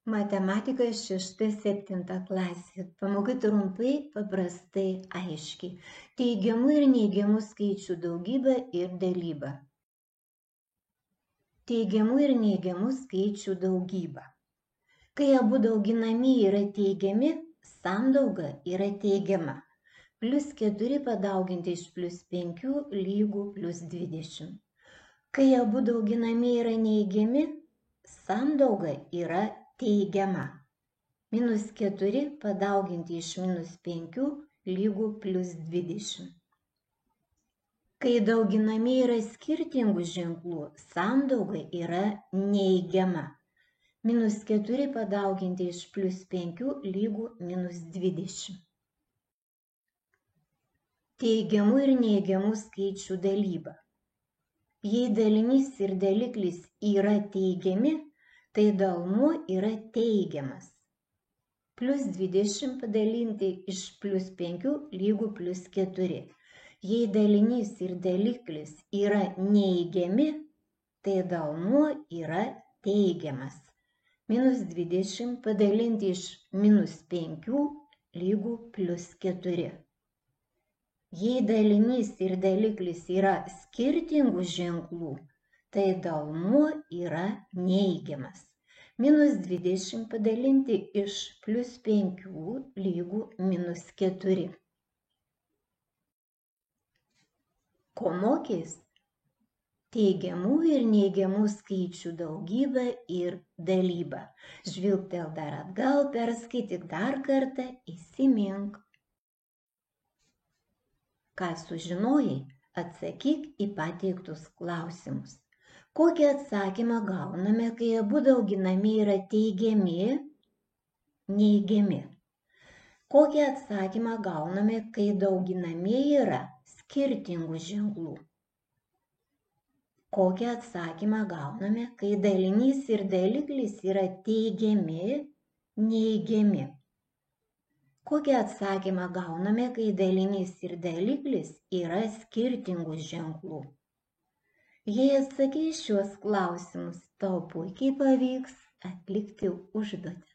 Matematika 6-7 klasė. Pamokai trumpai, paprastai, aiškiai. Teigiamų ir neigiamų skaičių daugybė ir dalyba. Teigiamų ir neigiamų skaičių daugybė. Kai abu dauginamieji yra teigiami, sandauga yra teigiama. +4 padauginti iš +5 lygų +20. Kai abu dauginamieji yra neigiami, sandauga yra teigiama. -4 padauginti iš -5 lygų +20. Kai dauginamieji yra skirtingų ženklų, sandauga yra neigiama. -4 padauginti iš +5 lygų -20. Teigiamų ir neigiamų skaičių dalyba. Jei dalinys ir daliklis yra teigiami, tai dalmuo yra teigiamas. +20 padalinti iš +5 lygų +4. Jei dalinys ir daliklis yra neigiami, tai dalmuo yra teigiamas. -20 padalinti iš -5 lygų +4. Jei dalinys ir daliklis yra skirtingų ženklų, tai dalmuo yra neigiamas. -20 padalinti iš +5 lygų -4. Ko mokės? Teigiamų ir neigiamų skaičių daugybę ir dalybą. Žvilgtel dar atgal, perskaityk dar kartą, įsimink. Ką sužinojai, atsakyk į pateiktus klausimus. Kokį atsakymą gauname, kai abu dauginamieji yra teigiami, neigiami? Kokį atsakymą gauname, kai dauginamieji yra skirtingų ženklų? Kokį atsakymą gauname, kai dalinys ir daliklis yra teigiami, neigiami? Kokį atsakymą gauname, kai dalinys ir daliklis yra skirtingų ženklų? Jei atsakei šiuos klausimus, tau puikiai pavyks atlikti užduotį.